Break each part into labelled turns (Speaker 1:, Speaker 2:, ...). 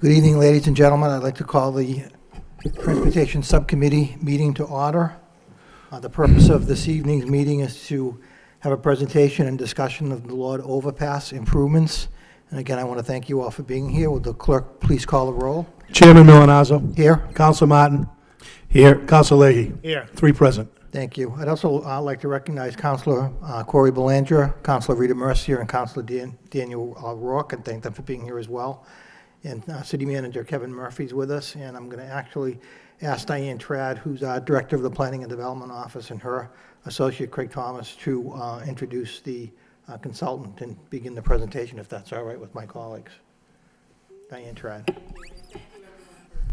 Speaker 1: Good evening, ladies and gentlemen. I'd like to call the Transportation Subcommittee meeting to order. The purpose of this evening's meeting is to have a presentation and discussion of the Lord Overpass improvements. And again, I want to thank you all for being here. Will the clerk please call the roll?
Speaker 2: Chairman Milanazzo.
Speaker 1: Here.
Speaker 2: Counsel Martin.
Speaker 3: Here.
Speaker 2: Counsel Leahy.
Speaker 3: Here.
Speaker 2: 3 present.
Speaker 1: Thank you. I'd also like to recognize Councilor Corey Belanger, Councilor Rita Mercier, and Councilor Daniel Rourke, and thank them for being here as well. And City Manager Kevin Murphy's with us, and I'm going to actually ask Diane Trad, who's our Director of the Planning and Development Office, and her associate Craig Thomas to introduce the consultant and begin the presentation, if that's all right with my colleagues. Diane Trad.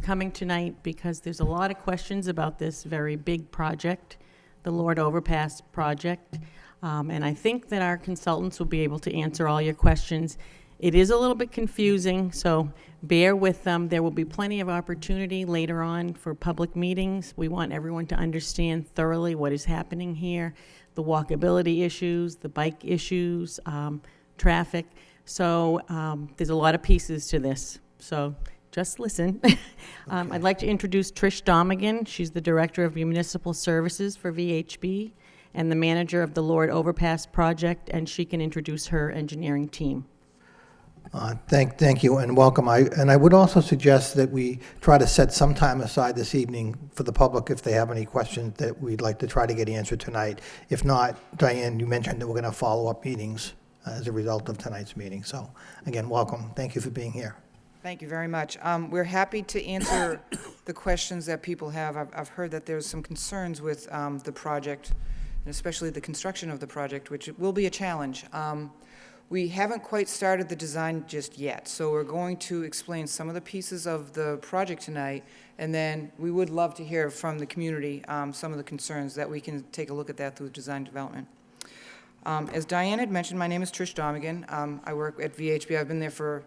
Speaker 4: Coming tonight because there's a lot of questions about this very big project, the Lord Overpass project, and I think that our consultants will be able to answer all your questions. It is a little bit confusing, so bear with them. There will be plenty of opportunity later on for public meetings. We want everyone to understand thoroughly what is happening here, the walkability issues, the bike issues, traffic. So there's a lot of pieces to this, so just listen. I'd like to introduce Trish Domigan. She's the Director of Municipal Services for VHB and the manager of the Lord Overpass project, and she can introduce her engineering team.
Speaker 1: Thank you and welcome. I would also suggest that we try to set some time aside this evening for the public if they have any questions that we'd like to try to get answered tonight. If not, Diane, you mentioned that we're going to have follow-up meetings as a result of tonight's meeting. So again, welcome. Thank you for being here.
Speaker 5: Thank you very much. We're happy to answer the questions that people have. I've heard that there's some concerns with the project, and especially the construction of the project, which will be a challenge. We haven't quite started the design just yet, so we're going to explain some of the pieces of the project tonight, and then we would love to hear from the community some of the concerns that we can take a look at that through design development. As Diane had mentioned, my name is Trish Domigan. I work at VHB. I've been there for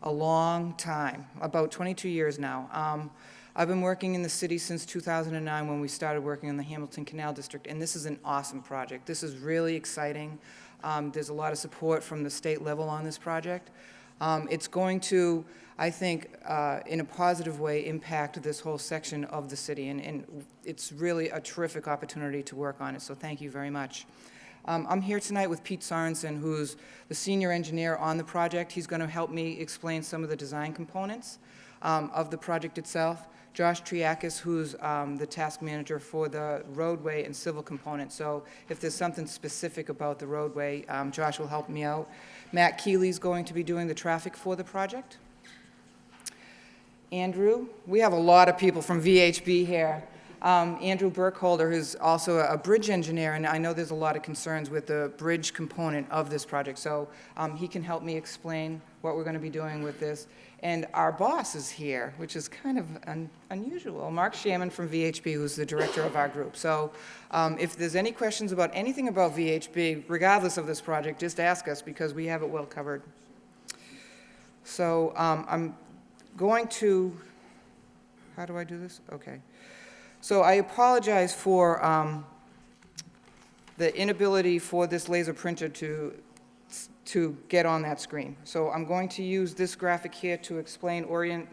Speaker 5: a long time, about 22 years now. I've been working in the city since 2009 when we started working in the Hamilton Canal District, and this is an awesome project. This is really exciting. There's a lot of support from the state level on this project. It's going to, I think, in a positive way, impact this whole section of the city, and it's really a terrific opportunity to work on it, so thank you very much. I'm here tonight with Pete Sorensen, who's the senior engineer on the project. He's going to help me explain some of the design components of the project itself. Josh Triakis, who's the task manager for the roadway and civil component. So if there's something specific about the roadway, Josh will help me out. Matt Keeley's going to be doing the traffic for the project. Andrew, we have a lot of people from VHB here. Andrew Burkholder, who's also a bridge engineer, and I know there's a lot of concerns with the bridge component of this project, so he can help me explain what we're going to be doing with this. And our boss is here, which is kind of unusual, Mark Shaman from VHB, who's the director of our group. So if there's any questions about anything about VHB, regardless of this project, just ask us because we have it well covered. So I'm going to, how do I do this? Okay. So I apologize for the inability for this laser printer to get on that screen. So I'm going to use this graphic here to orient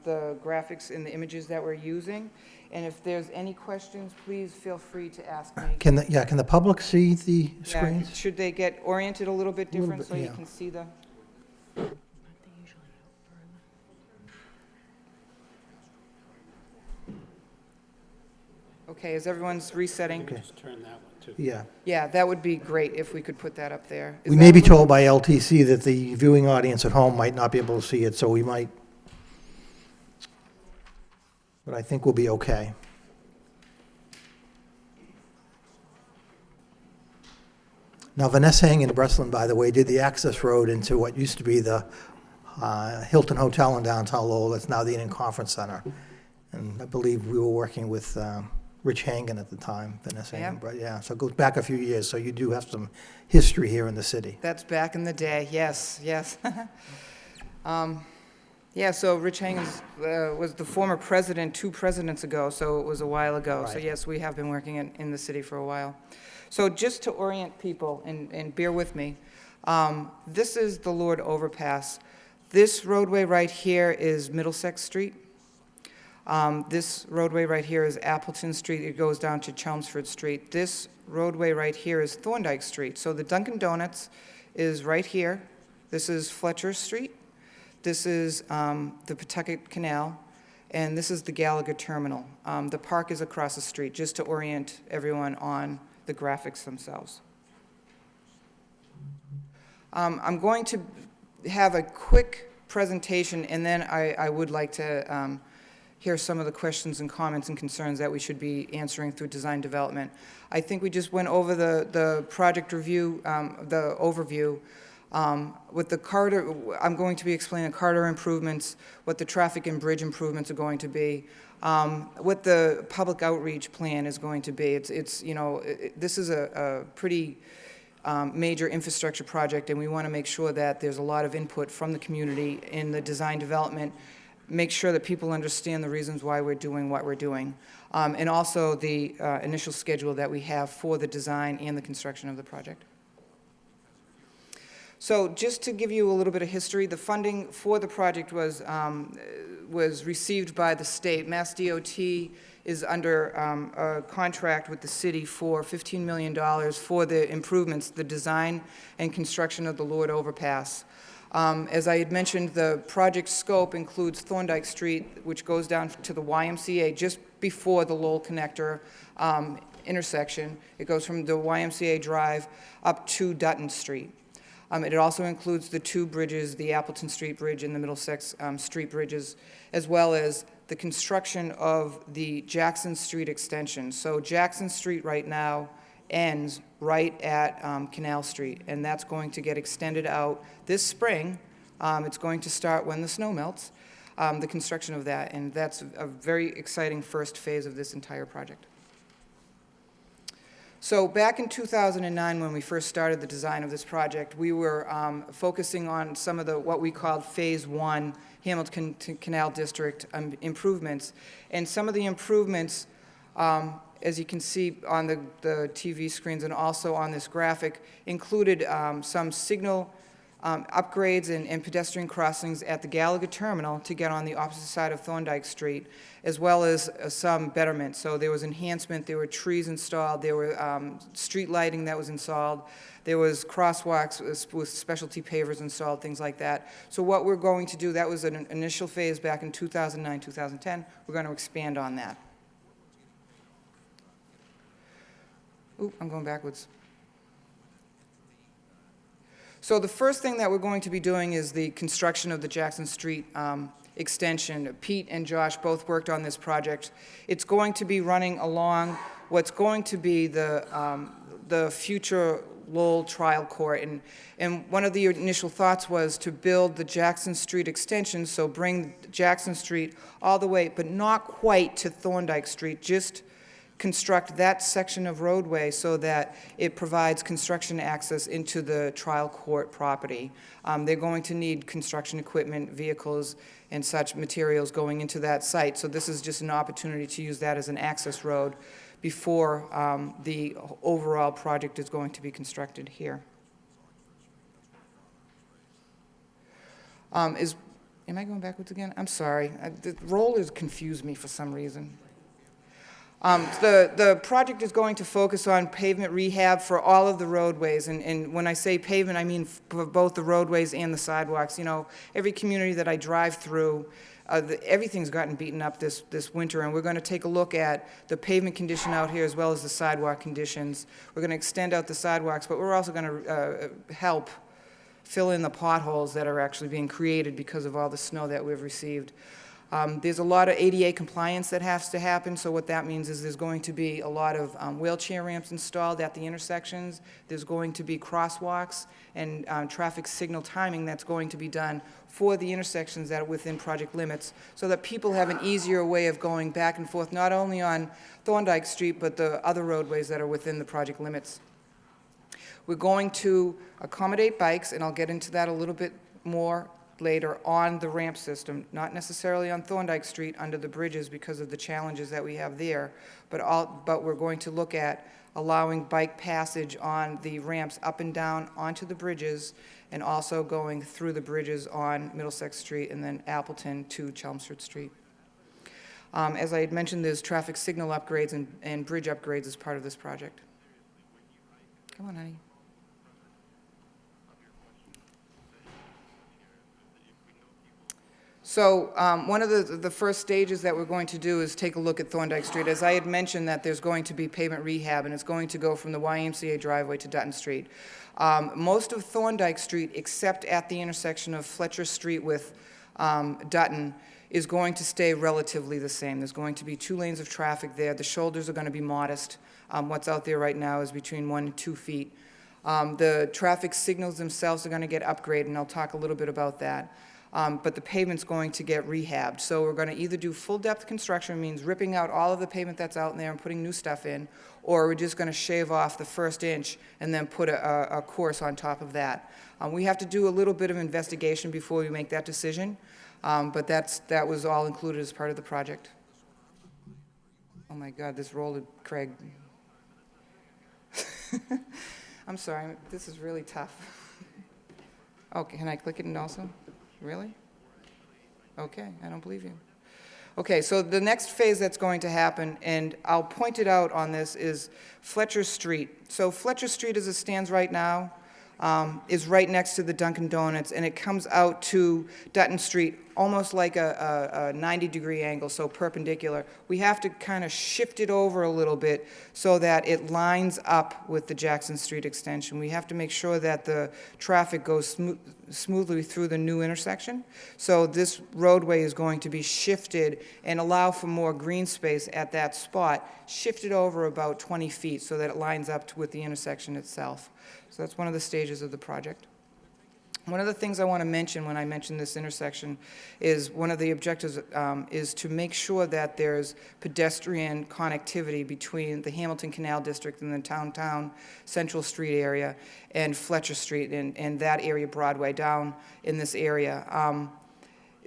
Speaker 5: the graphics in the images that we're using. And if there's any questions, please feel free to ask me.
Speaker 1: Can the public see the screens?
Speaker 5: Yeah, should they get oriented a little bit different so
Speaker 1: yeah.
Speaker 5: you can see the... Okay, as everyone's resetting?
Speaker 1: Okay.
Speaker 3: Just turn that one too.
Speaker 1: Yeah.
Speaker 5: Yeah, that would be great if we could put that up there.
Speaker 1: We may be told by LTC that the viewing audience at home might not be able to see it, so we might, but I think we'll be okay. Now, Vanessa Hang in Breslin, by the way, did the access road into what used to be the Hilton Hotel in downtown Lowell. That's now the Inn and Conference Center. And I believe we were working with Rich Hangen at the time, Vanessa Hangen. Yeah, so it goes back a few years, so you do have some history here in the city.
Speaker 5: That's back in the day, yes, yes. Yeah, so Rich Hangen was the former president 2 presidents ago, so it was a while ago.
Speaker 1: Right.
Speaker 5: So yes, we have been working in the city for a while. So just to orient people, and bear with me, this is the Lord Overpass. This roadway right here is Middlesex Street. This roadway right here is Appleton Street. It goes down to Chelmsford Street. This roadway right here is Thorndike Street. So the Dunkin' Donuts is right here. This is Fletcher Street. This is the Pawtucket Canal, and this is the Gallagher Terminal. The park is across the street, just to orient everyone on the graphics themselves. I'm going to have a quick presentation, and then I would like to hear some of the questions and comments and concerns that we should be answering through design development. I think we just went over the project review, the overview. With the corridor, I'm going to be explaining the corridor improvements, what the traffic and bridge improvements are going to be, what the public outreach plan is going to be. It's you know, this is a pretty major infrastructure project, and we want to make sure that there's a lot of input from the community in the design development, make sure that people understand the reasons why we're doing what we're doing, and also the initial schedule that we have for the design and the construction of the project. So just to give you a little bit of history, the funding for the project was received by the state. Mass DOT is under a contract with the city for $15 million for the improvements, the design and construction of the Lord Overpass. As I had mentioned, the project scope includes Thorndike Street, which goes down to the YMCA just before the Lowell connector intersection. It goes from the YMCA Drive up to Dutton Street. It also includes the two bridges, the Appleton Street Bridge and the Middlesex Street Bridges, as well as the construction of the Jackson Street extension. So Jackson Street right now ends right at Canal Street, and that's going to get extended out this spring. It's going to start when the snow melts, the construction of that, and that's a very exciting first phase of this entire project. So back in 2009, when we first started the design of this project, we were focusing on some of the what we called Phase 1 Hamilton Canal District improvements. And some of the improvements, as you can see on the TV screens and also on this graphic, included some signal upgrades and pedestrian crossings at the Gallagher Terminal to get on the opposite side of Thorndike Street, as well as some betterment. So there was enhancement, there were trees installed, there were street lighting that was installed, there was crosswalks with specialty pavers installed, things like that. So what we're going to do, that was an initial phase back in 2009, 2010. We're going to expand on that. Ooh, I'm going backwards. So the first thing that we're going to be doing is the construction of the Jackson Street extension. Pete and Josh both worked on this project. It's going to be running along what's going to be the future Lowell trial court. And one of the initial thoughts was to build the Jackson Street extension, so bring Jackson Street all the way, but not quite to Thorndike Street, just construct that section of roadway so that it provides construction access into the trial court property. They're going to need construction equipment, vehicles, and such materials going into that site. So this is just an opportunity to use that as an access road before the overall project is going to be constructed here. Am I going backwards again? I'm sorry. The rollers confuse me for some reason. The project is going to focus on pavement rehab for all of the roadways, and when I say pavement, I mean for both the roadways and the sidewalks. You know, every community that I drive through, everything's gotten beaten up this winter, and we're going to take a look at the pavement condition out here as well as the sidewalk conditions. We're going to extend out the sidewalks, but we're also going to help fill in the potholes that are actually being created because of all the snow that we've received. There's a lot of ADA compliance that has to happen, so what that means is there's going to be a lot of wheelchair ramps installed at the intersections. There's going to be crosswalks and traffic signal timing that's going to be done for the intersections that are within project limits so that people have an easier way of going back and forth, not only on Thorndike Street, but the other roadways that are within the project limits. We're going to accommodate bikes, and I'll get into that a little bit more later on the ramp system, not necessarily on Thorndike Street under the bridges because of the challenges that we have there, but we're going to look at allowing bike passage on the ramps up and down onto the bridges, and also going through the bridges on Middlesex Street and then Appleton to Chelmsford Street. As I had mentioned, there's traffic signal upgrades and bridge upgrades as part of this project. Come on, honey. So one of the first stages that we're going to do is take a look at Thorndike Street. As I had mentioned, that there's going to be pavement rehab, and it's going to go from the YMCA driveway to Dutton Street. Most of Thorndike Street, except at the intersection of Fletcher Street with Dutton, is going to stay relatively the same. There's going to be 2 lanes of traffic there. The shoulders are going to be modest. What's out there right now is between 1 and 2 feet. The traffic signals themselves are going to get upgraded, and I'll talk a little bit about that. But the pavement's going to get rehabbed. So we're going to either do full-depth construction, means ripping out all of the pavement that's out there and putting new stuff in, or we're just going to shave off the first inch and then put a course on top of that. We have to do a little bit of investigation before we make that decision, but that was all included as part of the project. Oh my God, this roller, Craig. I'm sorry, this is really tough. Okay, can I click it in also? Really? Okay, I don't believe you. Okay, so the next phase that's going to happen, and I'll point it out on this, is Fletcher Street. So Fletcher Street, as it stands right now, is right next to the Dunkin' Donuts, and it comes out to Dutton Street almost like a 90-degree angle, so perpendicular. We have to kind of shift it over a little bit so that it lines up with the Jackson Street extension. We have to make sure that the traffic goes smoothly through the new intersection. So this roadway is going to be shifted and allow for more green space at that spot, shifted over about 20 feet so that it lines up with the intersection itself. So that's one of the stages of the project. One of the things I want to mention when I mention this intersection is one of the objectives is to make sure that there's pedestrian connectivity between the Hamilton Canal District and the downtown Central Street area and Fletcher Street and that area, Broadway, down in this area.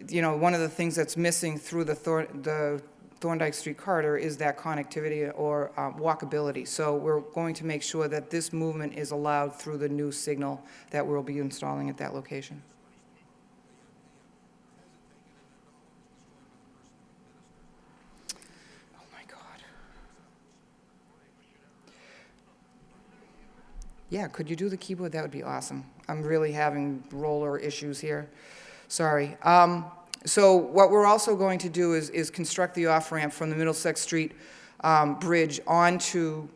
Speaker 5: You know, one of the things that's missing through the Thorndike Street corridor is that connectivity or walkability. So we're going to make sure that this movement is allowed through the new signal that we'll be installing at that location. Oh my God. Yeah, could you do the keyboard? That would be awesome. I'm really having roller issues here. Sorry. So what we're also going to do is construct the off-ramp from the Middlesex Street bridge onto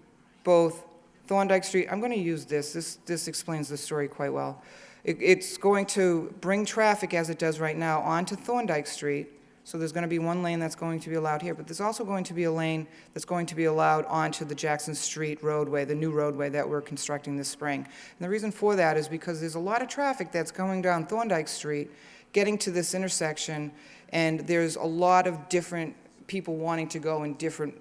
Speaker 5: both Thorndike Street. I'm going to use this. This explains the story quite well. It's going to bring traffic, as it does right now, onto Thorndike Street. So there's going to be 1 lane that's going to be allowed here, but there's also going to be a lane that's going to be allowed onto the Jackson Street roadway, the new roadway that we're constructing this spring. And the reason for that is because there's a lot of traffic that's going down Thorndike Street, getting to this intersection, and there's a lot of different people wanting to go in different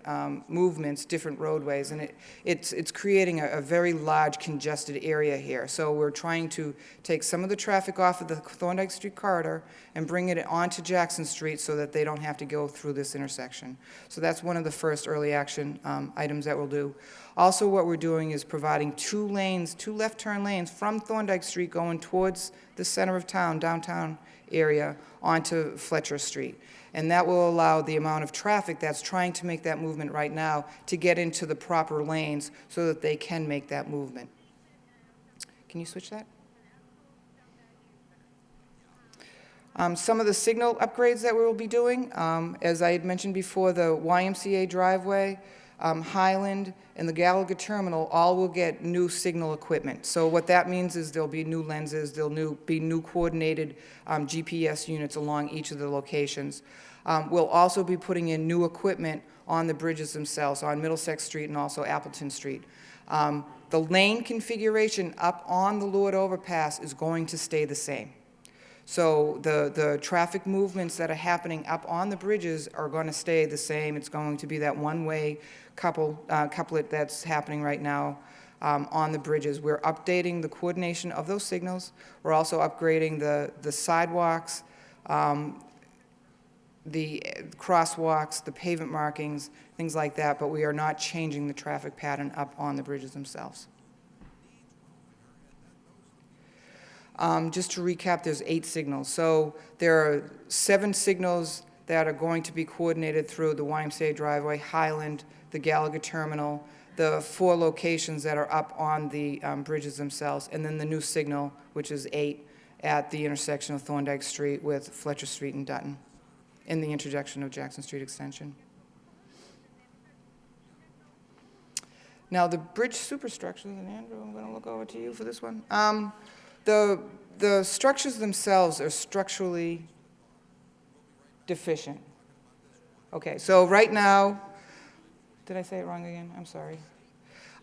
Speaker 5: movements, different roadways, and it's creating a very large congested area here. So we're trying to take some of the traffic off of the Thorndike Street corridor and bring it onto Jackson Street so that they don't have to go through this intersection. So that's one of the first early action items that we'll do. Also, what we're doing is providing 2 lanes, 2 left turn lanes from Thorndike Street going towards the center of town, downtown area, onto Fletcher Street. And that will allow the amount of traffic that's trying to make that movement right now to get into the proper lanes so that they can make that movement. Can you switch that? Some of the signal upgrades that we will be doing, as I had mentioned before, the YMCA driveway, Highland, and the Gallagher Terminal all will get new signal equipment. So what that means is there'll be new lenses, there'll be new coordinated GPS units along each of the locations. We'll also be putting in new equipment on the bridges themselves, on Middlesex Street and also Appleton Street. The lane configuration up on the Lowell overpass is going to stay the same. So the traffic movements that are happening up on the bridges are going to stay the same. It's going to be that one-way couplet that's happening right now on the bridges. We're updating the coordination of those signals. We're also upgrading the sidewalks, the crosswalks, the pavement markings, things like that, but we are not changing the traffic pattern up on the bridges themselves. Just to recap, there's 8 signals. So there are 7 signals that are going to be coordinated through the YMCA driveway, Highland, the Gallagher Terminal, the 4 locations that are up on the bridges themselves, and then the new signal, which is 8, at the intersection of Thorndike Street with Fletcher Street and Dutton, in the intersection of Jackson Street Extension. Now, the bridge superstructures, and Andrew, I'm going to look over to you for this one. The structures themselves are structurally deficient. Okay, so right now, did I say it wrong again? I'm sorry.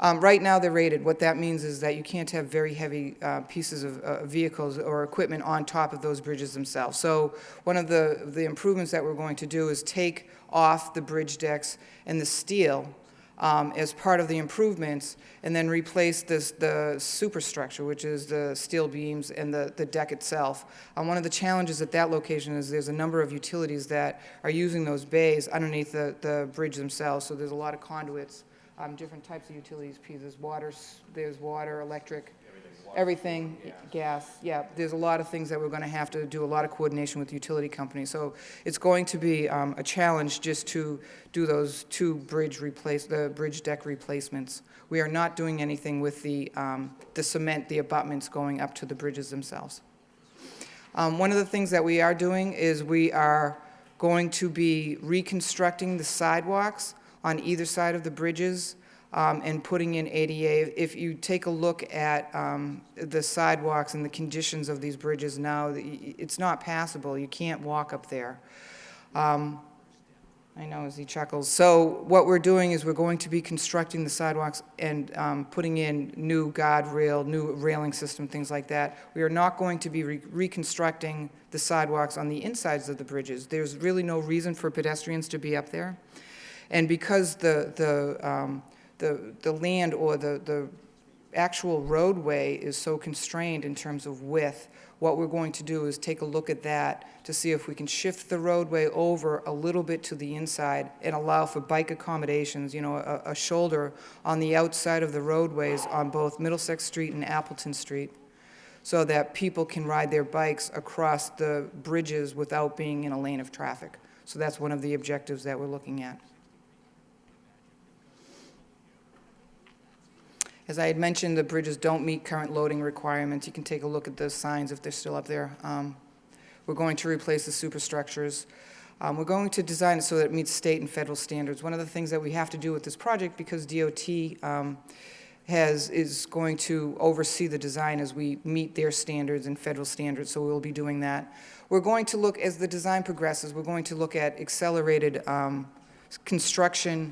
Speaker 5: Right now, they're rated. What that means is that you can't have very heavy pieces of vehicles or equipment on top of those bridges themselves. So one of the improvements that we're going to do is take off the bridge decks and the steel as part of the improvements, and then replace the superstructure, which is the steel beams and the deck itself. One of the challenges at that location is there's a number of utilities that are using those bays underneath the bridge themselves, so there's a lot of conduits, different types of utilities. There's water, electric, everything, gas. Yeah, there's a lot of things that we're going to have to do a lot of coordination with utility companies. So it's going to be a challenge just to do those 2 the bridge deck replacements. We are not doing anything with the cement, the abutments going up to the bridges themselves. One of the things that we are doing is we are going to be reconstructing the sidewalks on either side of the bridges, and putting in ADA. If you take a look at the sidewalks and the conditions of these bridges now, it's not passable. You can't walk up there. I know, as he chuckles. So what we're doing is we're going to be constructing the sidewalks and putting in new guardrail, new railing system, things like that. We are not going to be reconstructing the sidewalks on the insides of the bridges. There's really no reason for pedestrians to be up there. And because the land or the actual roadway is so constrained in terms of width, what we're going to do is take a look at that to see if we can shift the roadway over a little bit to the inside and allow for bike accommodations, you know, a shoulder on the outside of the roadways on both Middlesex Street and Appleton Street, so that people can ride their bikes across the bridges without being in a lane of traffic. So that's one of the objectives that we're looking at. As I had mentioned, the bridges don't meet current loading requirements. You can take a look at the signs if they're still up there. We're going to replace the superstructures. We're going to design it so that it meets state and federal standards. One of the things that we have to do with this project, because DOT is going to oversee the design as we meet their standards and federal standards, so we'll be doing that. We're going to look, as the design progresses, we're going to look at accelerated construction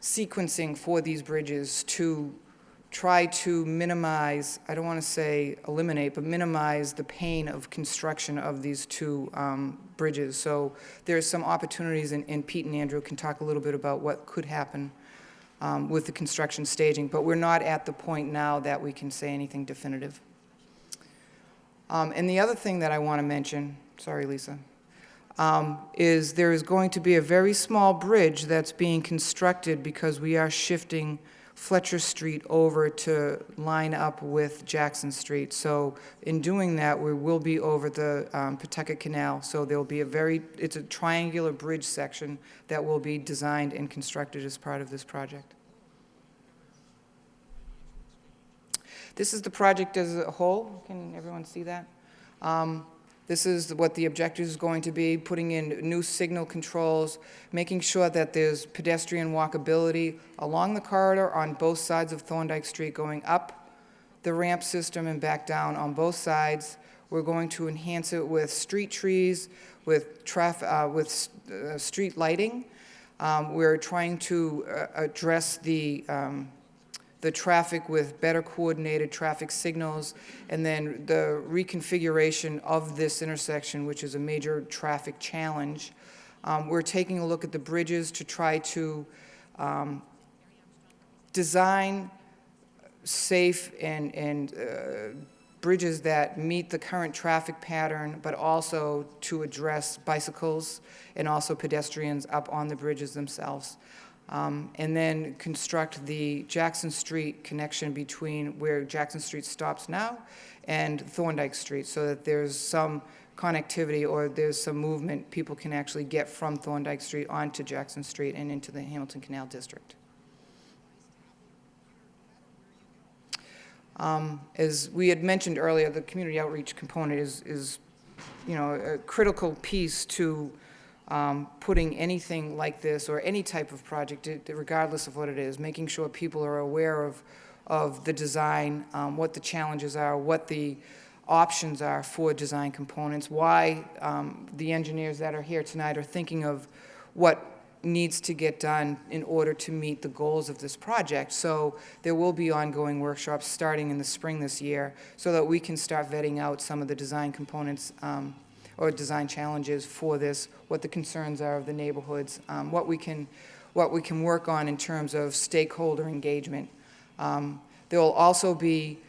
Speaker 5: sequencing for these bridges to try to minimize, I don't want to say eliminate, but minimize the pain of construction of these 2 bridges. So there's some opportunities, and Pete and Andrew can talk a little bit about what could happen with the construction staging, but we're not at the point now that we can say anything definitive. And the other thing that I want to mention, sorry, Lisa, is there is going to be a very small bridge that's being constructed because we are shifting Fletcher Street over to line up with Jackson Street. So in doing that, we will be over the Pawtucket Canal. So there'll be it's a triangular bridge section that will be designed and constructed as part of this project. This is the project as a whole. Can everyone see that? This is what the objective is going to be, putting in new signal controls, making sure that there's pedestrian walkability along the corridor on both sides of Thorndike Street, going up the ramp system and back down on both sides. We're going to enhance it with street trees, with street lighting. We're trying to address the traffic with better coordinated traffic signals, and then the reconfiguration of this intersection, which is a major traffic challenge. We're taking a look at the bridges to try to design safe and bridges that meet the current traffic pattern, but also to address bicycles and also pedestrians up on the bridges themselves. And then construct the Jackson Street connection between where Jackson Street stops now and Thorndike Street, so that there's some connectivity or there's some movement. People can actually get from Thorndike Street onto Jackson Street and into the Hamilton Canal District. As we had mentioned earlier, the community outreach component is a critical piece to putting anything like this or any type of project, regardless of what it is, making sure people are aware of the design, what the challenges are, what the options are for design components, why the engineers that are here tonight are thinking of what needs to get done in order to meet the goals of this project. So there will be ongoing workshops starting in the spring this year so that we can start vetting out some of the design components or design challenges for this, what the concerns are of the neighborhoods, what we can work on in terms of stakeholder engagement. There will also be,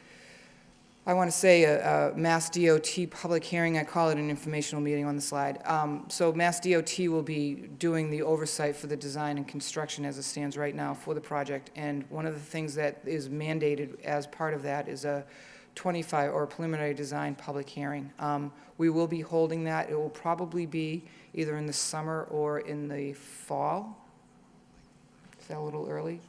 Speaker 5: I want to say, a Mass DOT public hearing. I call it an informational meeting on the slide. So Mass DOT will be doing the oversight for the design and construction as it stands right now for the project. And one of the things that is mandated as part of that is a 25 or preliminary design public hearing. We will be holding that. It will probably be either in the summer or in the fall. Is that a little early?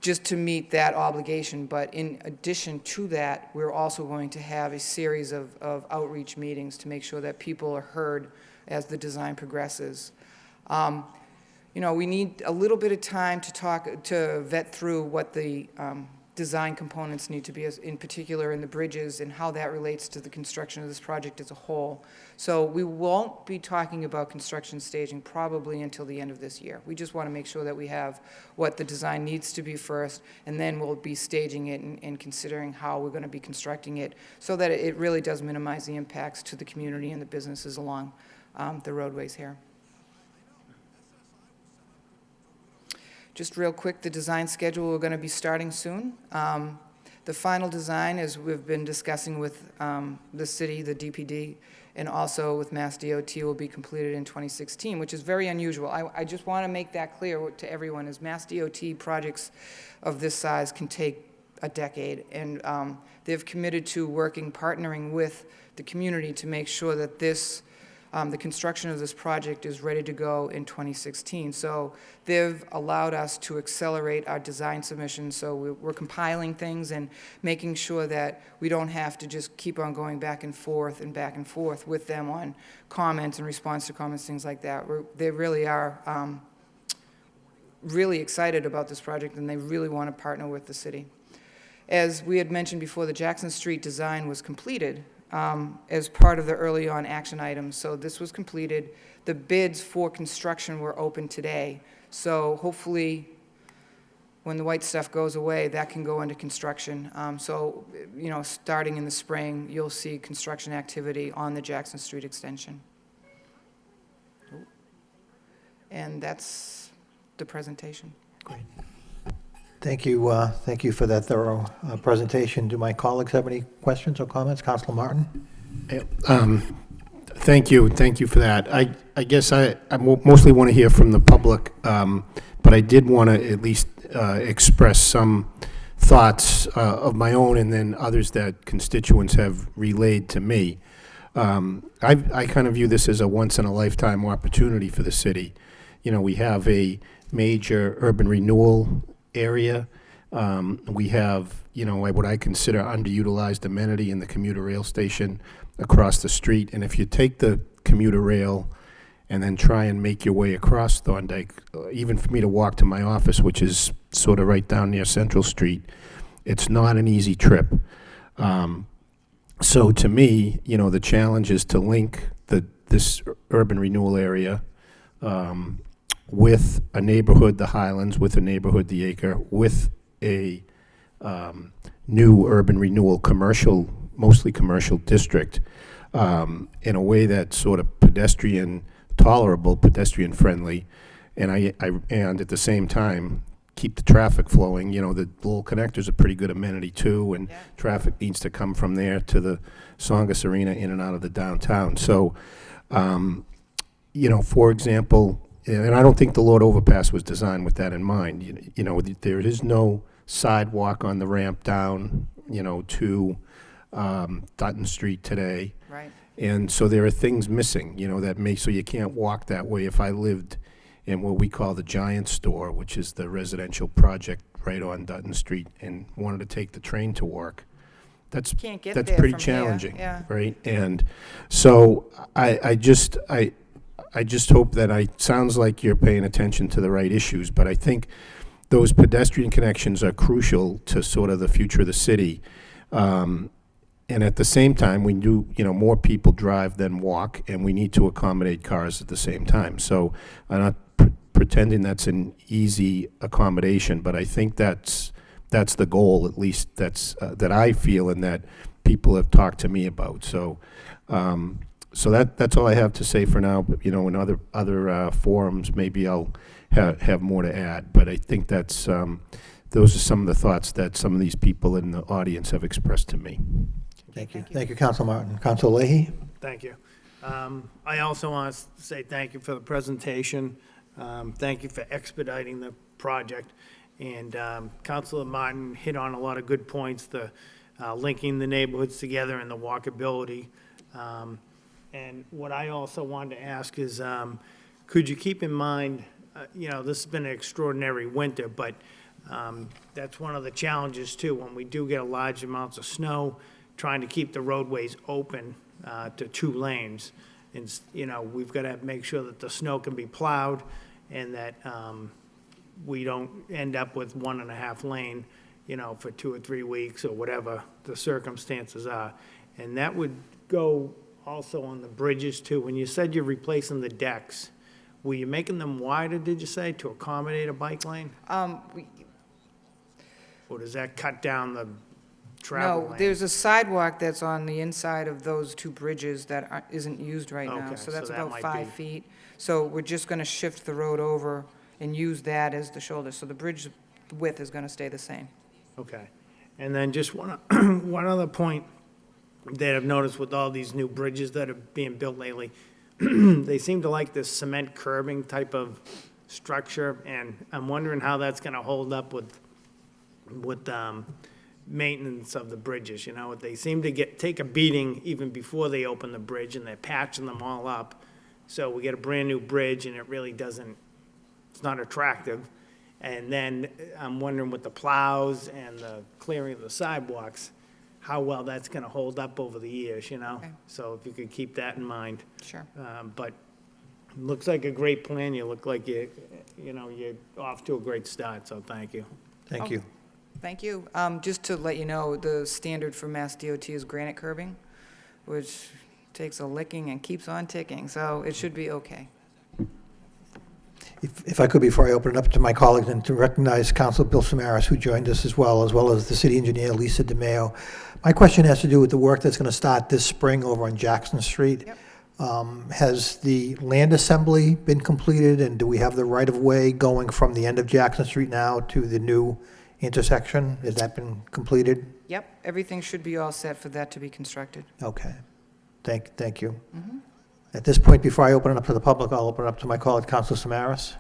Speaker 5: Just to meet that obligation. But in addition to that, we're also going to have a series of outreach meetings to make sure that people are heard as the design progresses. We need a little bit of time to vet through what the design components need to be, in particular in the bridges, and how that relates to the construction of this project as a whole. So we won't be talking about construction staging probably until the end of this year. We just want to make sure that we have what the design needs to be first, and then we'll be staging it and considering how we're going to be constructing it so that it really does minimize the impacts to the community and the businesses along the roadways here. Just real quick, the design schedule, we're going to be starting soon. The final design, as we've been discussing with the city, the DPD, and also with Mass DOT, will be completed in 2016, which is very unusual. I just want to make that clear to everyone, as Mass DOT projects of this size can take a decade, and they've committed to partnering with the community to make sure that the construction of this project is ready to go in 2016. So they've allowed us to accelerate our design submission. So we're compiling things and making sure that we don't have to just keep on going back and forth with them on comments and response to comments, things like that. They really are really excited about this project, and they really want to partner with the city. As we had mentioned before, the Jackson Street design was completed as part of the early on action items. So this was completed. The bids for construction were open today. So hopefully when the white stuff goes away, that can go into construction. So, starting in the spring, you'll see construction activity on the Jackson Street extension. And that's the presentation.
Speaker 1: Great. Thank you for that thorough presentation. Do my colleagues have any questions or comments? Councilor Martin?
Speaker 2: Thank you for that. I guess I mostly want to hear from the public, but I did want to at least express some thoughts of my own and then others that constituents have relayed to me. I kind of view this as a once-in-a-lifetime opportunity for the city. We have a major urban renewal area. We have, what I consider underutilized amenity in the commuter rail station across the street. And if you take the commuter rail and then try and make your way across Thorndike, even for me to walk to my office, which is sort of right down near Central Street, it's not an easy trip. So to me, the challenge is to link this urban renewal area with a neighborhood, the Highlands, with a neighborhood, the Acre, with a new urban renewal mostly commercial district, in a way that's sort of pedestrian tolerable, pedestrian friendly, and at the same time keep the traffic flowing. You know, the Lowell Connector's a pretty good amenity too, and
Speaker 5: Yeah.
Speaker 2: traffic needs to come from there to the Songus Arena in and out of the downtown. So, you know, for example, and I don't think the Lord Overpass was designed with that in mind. You know, there is no sidewalk on the ramp down, you know, to Dutton Street today.
Speaker 5: Right.
Speaker 2: And so there are things missing, you know, that may, so you can't walk that way. If I lived in what we call the Giant Store, which is the residential project right on Dutton Street, and wanted to take the train to work, that's
Speaker 5: Can't get
Speaker 2: that's
Speaker 5: there
Speaker 2: pretty
Speaker 5: from here,
Speaker 2: challenging,
Speaker 5: yeah.
Speaker 2: right? And so I just hope that sounds like you're paying attention to the right issues, but I think those pedestrian connections are crucial to sort of the future of the city. And at the same time, we do, you know, more people drive than walk, and we need to accommodate cars at the same time. So I'm not pretending that's an easy accommodation, but I think that's the goal, at least that I feel and that people have talked to me about. So that's all I have to say for now. But, you know, in other forums, maybe I'll have more to add. But I think that's those are some of the thoughts that some of these people in the audience have expressed to me.
Speaker 1: Thank you. Thank you, Council Martin. Council Leahy?
Speaker 3: Thank you. I also want to say thank you for the presentation. Thank you for expediting the project. And Councilor Martin hit on a lot of good points, the linking the neighborhoods together and the walkability. And what I also wanted to ask is, could you keep in mind, you know, this has been an extraordinary winter, but that's one of the challenges too, when we do get large amounts of snow, trying to keep the roadways open to 2 lanes. And, you know, we've got to make sure that the snow can be plowed and that we don't end up with 1.5 lane, you know, for 2 or 3 weeks or whatever the circumstances are. And that would go also on the bridges too. When you said you're replacing the decks, were you making them wider, did you say, to accommodate a bike lane? Or does that cut down the travel lane?
Speaker 5: No, there's a sidewalk that's on the inside of those 2 bridges that isn't used right now.
Speaker 3: Okay,
Speaker 5: So that's
Speaker 3: so that
Speaker 5: about
Speaker 3: might
Speaker 5: 5
Speaker 3: be-
Speaker 5: feet. So we're just going to shift the road over and use that as the shoulder. So the bridge width is going to stay the same.
Speaker 3: Okay. And then just one other point that I've noticed with all these new bridges that are being built lately, they seem to like this cement curbing type of structure, and I'm wondering how that's gonna hold up with maintenance of the bridges, you know? They seem to take a beating even before they open the bridge, and they're patching them all up. So we get a brand-new bridge, and it really doesn't, it's not attractive. And then I'm wondering with the plows and the clearing of the sidewalks, how well that's gonna hold up over the years, you know?
Speaker 5: Okay.
Speaker 3: So if you could keep that in mind.
Speaker 5: Sure.
Speaker 3: But it looks like a great plan. You look like you're off to a great start, so thank you.
Speaker 1: Thank you.
Speaker 5: Thank you. Just to let you know, the standard for Mass DOT is granite curbing, which takes a licking and keeps on ticking, so it should be okay.
Speaker 1: If I could, before I open it up to my colleagues, and to recognize Council Bill Samaras, who joined us as well as the city engineer, Lisa DeMeo. My question has to do with the work that's going to start this spring over on Jackson Street.
Speaker 5: Yep.
Speaker 1: Has the land assembly been completed, and do we have the right-of-way going from the end of Jackson Street now to the new intersection? Has that been completed?
Speaker 5: Yep, everything should be all set for that to be constructed.
Speaker 1: Okay. Thank you. At this point, before I open it up to the public, I'll open it up to my colleague, Council Samaras.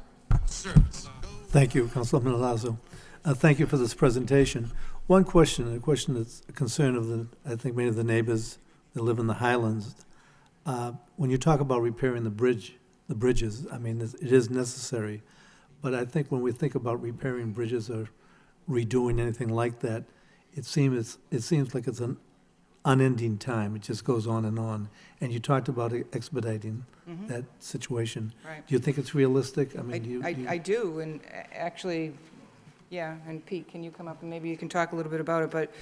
Speaker 6: Thank you, Councilman Milazzo. Thank you for this presentation. One question, a question that's a concern of I think many of the neighbors that live in the Highlands. When you talk about repairing the bridges, I mean, it is necessary. But I think when we think about repairing bridges or redoing anything like that, it seems like it's an unending time. It just goes on. And you talked about expediting that situation.
Speaker 5: Right.
Speaker 6: Do you think it's realistic? I mean,
Speaker 5: I do, and actually, yeah, and Pete, can you come up and maybe you can talk a little bit about it? But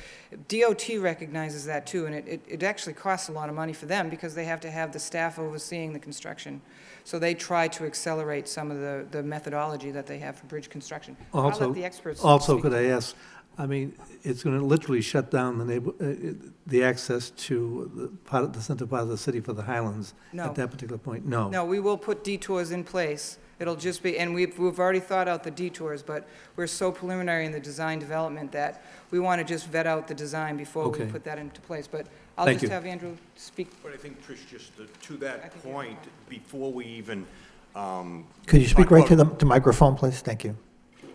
Speaker 5: DOT recognizes that too, and it actually costs a lot of money for them because they have to have the staff overseeing the construction. So they try to accelerate some of the methodology that they have for bridge construction. I'll let the experts speak.
Speaker 6: could I ask, I mean, it's going to literally shut down the access to the center part of the city for the Highlands
Speaker 5: No.
Speaker 6: at that particular point? No.
Speaker 5: No, we will put detours in place It'll just be, and we've already thought out the detours, but we're so preliminary in the design development that we want to just vet out the design before we
Speaker 6: Okay.
Speaker 5: put that into place. But I'll
Speaker 6: Thank
Speaker 5: just
Speaker 6: you.
Speaker 5: have Andrew speak.
Speaker 7: But I think, Trish, just to
Speaker 5: I
Speaker 7: that
Speaker 5: think you're
Speaker 7: point, before we even,
Speaker 1: Could you speak
Speaker 7: talk
Speaker 1: right to
Speaker 7: about-
Speaker 1: the microphone, please? Thank you.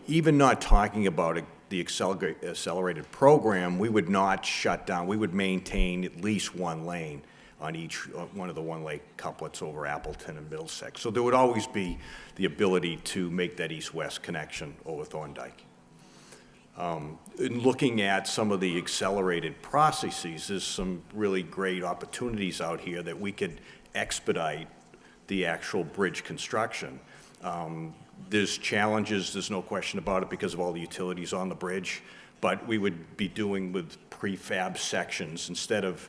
Speaker 7: even not talking about the accelerated program, we would not shut down, we would maintain at least one lane on each, one of the one-lane couplets over Appleton and Middlesex. So there would always be the ability to make that east-west connection over Thorndike. In looking at some of the accelerated processes, there's some really great opportunities out here that we could expedite the actual bridge construction. There's challenges, there's no question about it, because of all the utilities on the bridge, but we would be doing with prefab sections instead of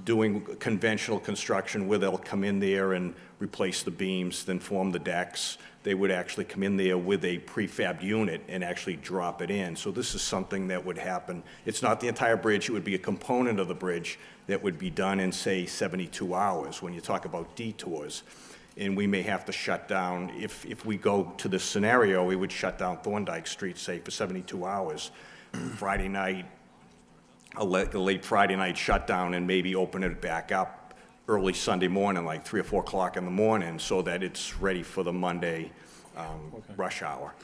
Speaker 7: doing conventional construction where they'll come in there and replace the beams, then form the decks. They would actually come in there with a prefab unit and actually drop it in. So this is something that would happen. It's not the entire bridge, it would be a component of the bridge that would be done in, say, 72 hours when you talk about detours. And we may have to shut down, if we go to this scenario, we would shut down Thorndike Street, say, for 72 hours. Friday night, a late Friday night shutdown, and maybe open it back up early Sunday morning, like 3 or 4 o'clock in the morning, so that it's ready for the Monday rush hour.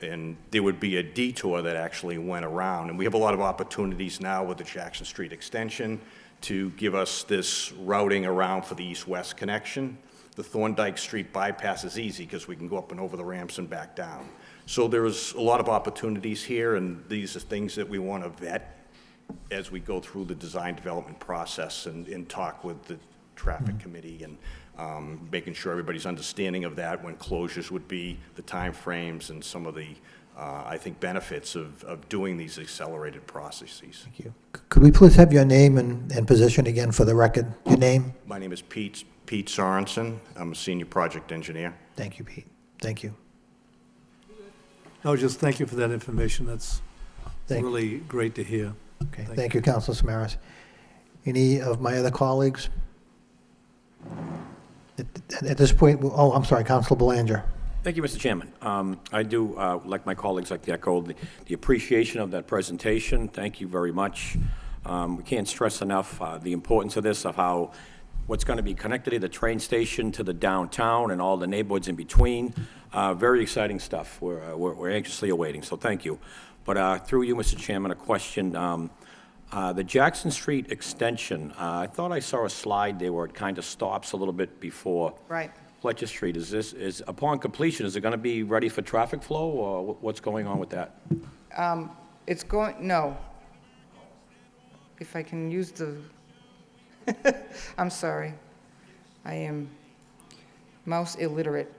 Speaker 7: And there would be a detour that actually went around. And we have a lot of opportunities now with the Jackson Street extension to give us this routing around for the east-west connection. The Thorndike Street bypass is easy because we can go up and over the ramps and back down. So there's a lot of opportunities here, and these are things that we want to vet as we go through the design development process and talk with the traffic committee and making sure everybody's understanding of that, when closures would be, the timeframes, and some of the, I think, benefits of doing these accelerated processes.
Speaker 1: Thank you. Could we please have your name and position again for the record? Your name?
Speaker 7: My name is Pete Sorensen. I'm a senior project engineer.
Speaker 1: Thank you, Pete. Thank you.
Speaker 6: No, just thank you for that information. That's
Speaker 1: Thank-
Speaker 6: really great to hear.
Speaker 1: Okay, thank you, Councilor Samaras. Any of my other colleagues? At this point, I'm sorry, Councilor Belanger.
Speaker 8: Thank you, Mr. Chairman. I do, like my colleagues, like to echo the appreciation of that presentation. Thank you very much. We can't stress enough the importance of this, of how what's going to be connected to the train station, to the downtown, and all the neighborhoods in between. Very exciting stuff. We're anxiously awaiting, so thank you. But through you, Mr. Chairman, a question. The Jackson Street extension, I thought I saw a slide there where it kind of stops a little bit before
Speaker 5: Right.
Speaker 8: Fletcher Street. Is upon completion, is it going to be ready for traffic flow, or what's going on with that?
Speaker 5: It's going, no. If I can use the, I'm sorry. I am mouse illiterate.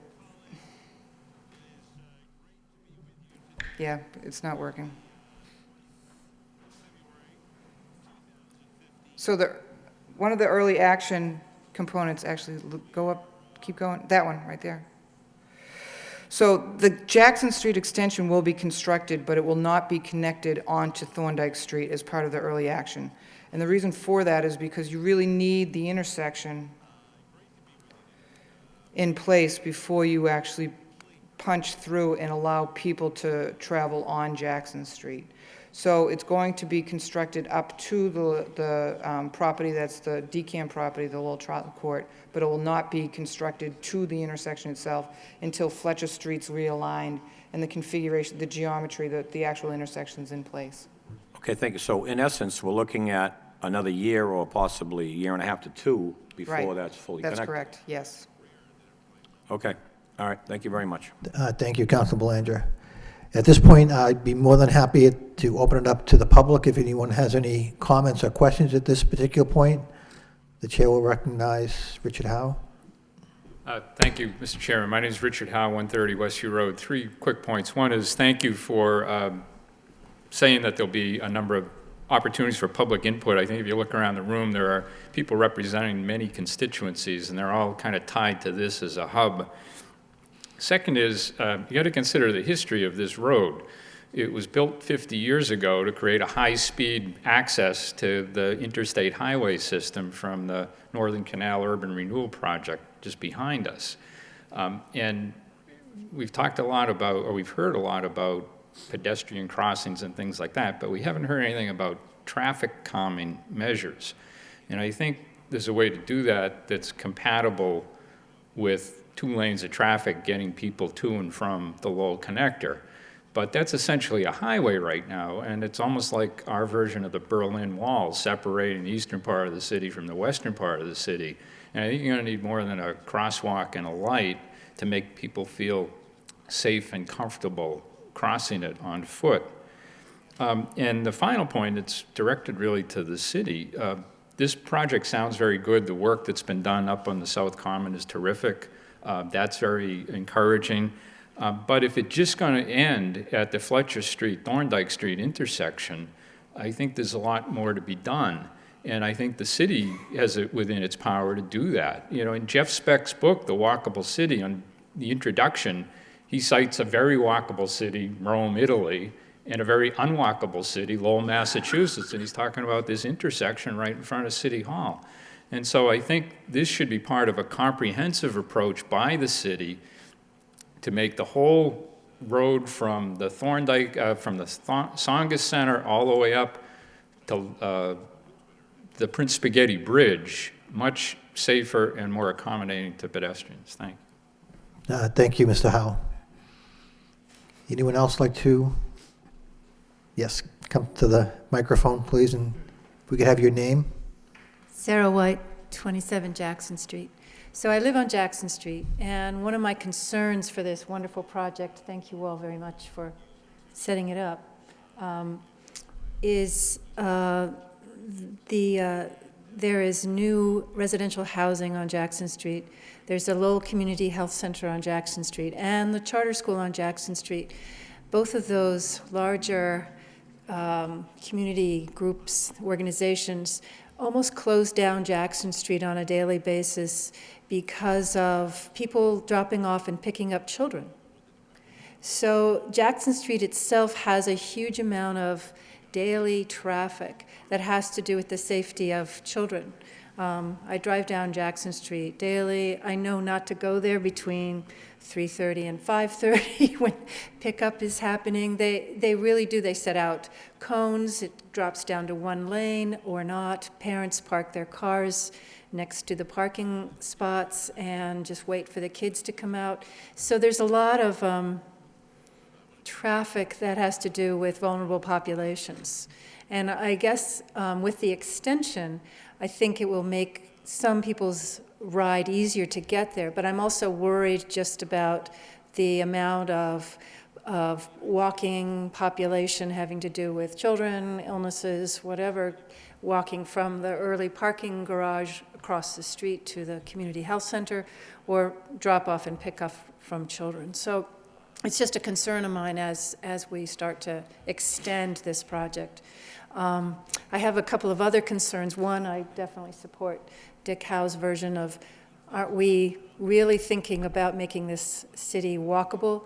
Speaker 5: Yeah, it's not working. So one of the early action components, actually, go up, keep going, that one, right there. So the Jackson Street extension will be constructed, but it will not be connected onto Thorndike Street as part of the early action. And the reason for that is because you really need the intersection in place before you actually punch through and allow people to travel on Jackson Street. So it's going to be constructed up to the property, that's the DCAM property, the Lowell Trout Court, but it will not be constructed to the intersection itself until Fletcher Street's realigned and the configuration, the geometry, the actual intersection's in place.
Speaker 8: Okay, thank you. So in essence, we're looking at another year or possibly a year and a half to two before
Speaker 5: Right.
Speaker 8: that's fully connected?
Speaker 5: That's correct, yes.
Speaker 8: Okay, all right, thank you very much.
Speaker 1: Thank you, Councilor Belanger. At this point, I'd be more than happy to open it up to the public if anyone has any comments or questions at this particular point. The chair will recognize Richard Howe.
Speaker 9: Thank you, Mr. Chairman. My name is Richard Howe, 130 Westview Road. 3 quick points. One is thank you for saying that there'll be a number of opportunities for public input. I think if you look around the room, there are people representing many constituencies, and they're all kind of tied to this as a hub. Second is, you got to consider the history of this road. It was built 50 years ago to create a high-speed access to the interstate highway system from the Northern Canal Urban Renewal Project just behind us. And we've talked a lot about, or we've heard a lot about pedestrian crossings and things like that, but we haven't heard anything about traffic calming measures. And I think there's a way to do that that's compatible with 2 lanes of traffic getting people to and from the Lowell connector. But that's essentially a highway right now, and it's almost like our version of the Berlin Wall, separating the eastern part of the city from the western part of the city. And I think you're going to need more than a crosswalk and a light to make people feel safe and comfortable crossing it on foot. And the final point, it's directed really to the city. This project sounds very good. The work that's been done up on the South Common is terrific. That's very encouraging. But if it's just going to end at the Fletcher Street, Thorndike Street intersection, I think there's a lot more to be done. And I think the city has it within its power to do that. You know, in Jeff Speck's book, The Walkable City, on the introduction, he cites a very walkable city, Rome, Italy, and a very unwalkable city, Lowell, Massachusetts. And he's talking about this intersection right in front of City Hall. And so I think this should be part of a comprehensive approach by the city to make the whole road from the Thorndike, from the Tsongas Center all the way up to the Prince Spaghetti Bridge much safer and more accommodating to pedestrians. Thank you.
Speaker 1: Thank you, Mr. Howe. Anyone else like to? Yes, come to the microphone, please, and if we could have your name.
Speaker 10: Sarah White, 27 Jackson Street. So I live on Jackson Street, and one of my concerns for this wonderful project, thank you all very much for setting it up, is there is new residential housing on Jackson Street. There's the Lowell Community Health Center on Jackson Street and the charter school on Jackson Street. Both of those larger community groups, organizations, almost close down Jackson Street on a daily basis because of people dropping off and picking up children. So Jackson Street itself has a huge amount of daily traffic that has to do with the safety of children. I drive down Jackson Street daily. I know not to go there between 3:30 and 5:30 when pickup is happening. They really do. They set out cones. It drops down to 1 lane or not. Parents park their cars next to the parking spots and just wait for the kids to come out. So there's a lot of traffic that has to do with vulnerable populations. And I guess with the extension, I think it will make some people's ride easier to get there, but I'm also worried just about the amount of walking population having to do with children, illnesses, whatever, walking from the early parking garage across the street to the community health center, or drop off and pick up from children. So it's just a concern of mine as we start to extend this project. I have a couple of other concerns. One, I definitely support Dick Howe's version of, aren't we really thinking about making this city walkable?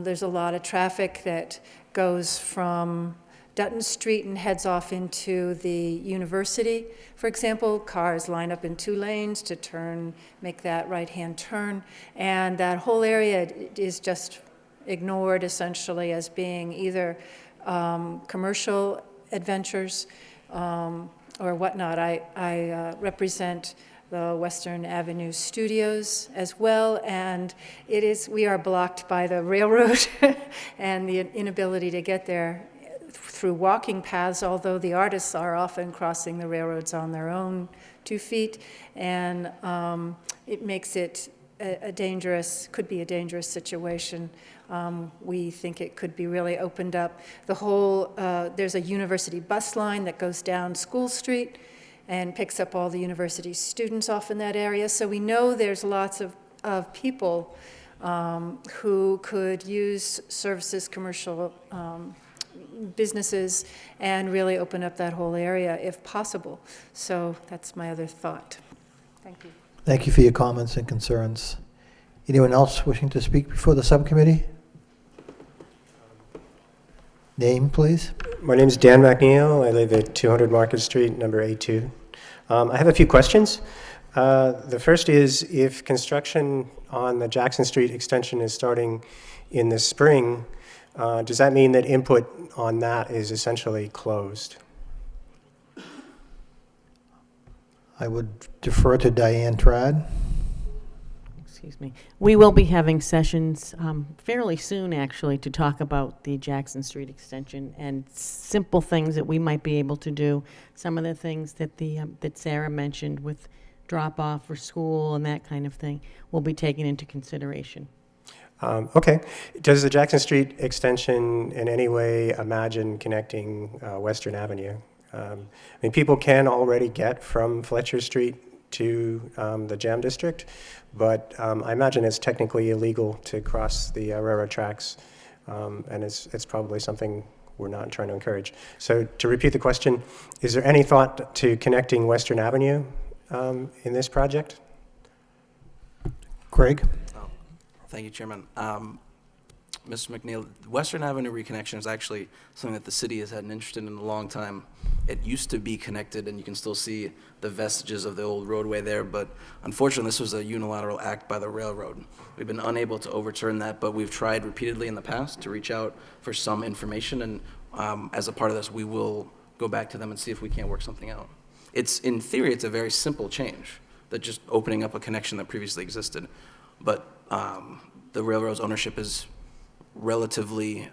Speaker 10: There's a lot of traffic that goes from Dutton Street and heads off into the university. For example, cars line up in 2 lanes to turn, make that right-hand turn, and that whole area is just ignored essentially as being either commercial adventures or whatnot. I represent the Western Avenue Studios as well, and we are blocked by the railroad and the inability to get there through walking paths, although the artists are often crossing the railroads on their own 2 feet, and it makes it could be a dangerous situation. We think it could be really opened up. There's a university bus line that goes down School Street and picks up all the university students off in that area. So we know there's lots of people who could use services, commercial businesses, and really open up that whole area if possible. So that's my other thought. Thank you.
Speaker 1: Thank you for your comments and concerns. Anyone else wishing to speak before the subcommittee? Name, please.
Speaker 11: My name is Dan McNeil. I live at 200 Market Street, number 82. I have a few questions. The first is, if construction on the Jackson Street extension is starting in the spring, does that mean that input on that is essentially closed?
Speaker 1: I would defer to Diane Trad.
Speaker 4: Excuse me. We will be having sessions fairly soon, actually, to talk about the Jackson Street extension and simple things that we might be able to do. Some of the things that that Sarah mentioned with drop-off for school and that kind of thing will be taken into consideration.
Speaker 11: Okay. Does the Jackson Street extension in any way imagine connecting Western Avenue? I mean, people can already get from Fletcher Street to the Jam District, but I imagine it's technically illegal to cross the railroad tracks, and it's probably something we're not trying to encourage. So to repeat the question, is there any thought to connecting Western Avenue in this project?
Speaker 1: Craig?
Speaker 12: Thank you, Chairman. Mr. McNeil, Western Avenue reconnection is actually something that the city has had an interest in a long time. It used to be connected, and you can still see the vestiges of the old roadway there, but unfortunately, this was a unilateral act by the railroad. We've been unable to overturn that, but we've tried repeatedly in the past to reach out for some information, and as a part of this, we will go back to them and see if we can't work something out. In theory, it's a very simple change, that just opening up a connection that previously existed, but the railroad's ownership is relatively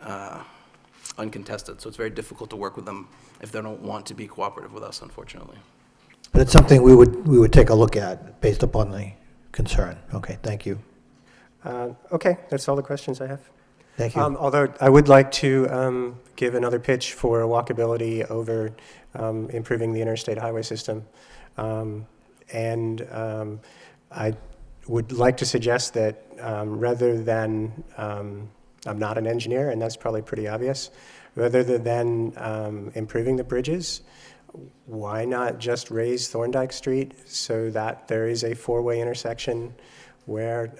Speaker 12: uncontested, so it's very difficult to work with them if they don't want to be cooperative with us, unfortunately.
Speaker 1: But it's something we would take a look at based upon the concern. Okay, thank you.
Speaker 11: Okay, that's all the questions I have.
Speaker 1: Thank you.
Speaker 11: Although I would like to give another pitch for walkability over improving the interstate highway system. I would like to suggest that rather than, I'm not an engineer, and that's probably pretty obvious, rather than improving the bridges, why not just raise Thorndike Street so that there is a four-way intersection where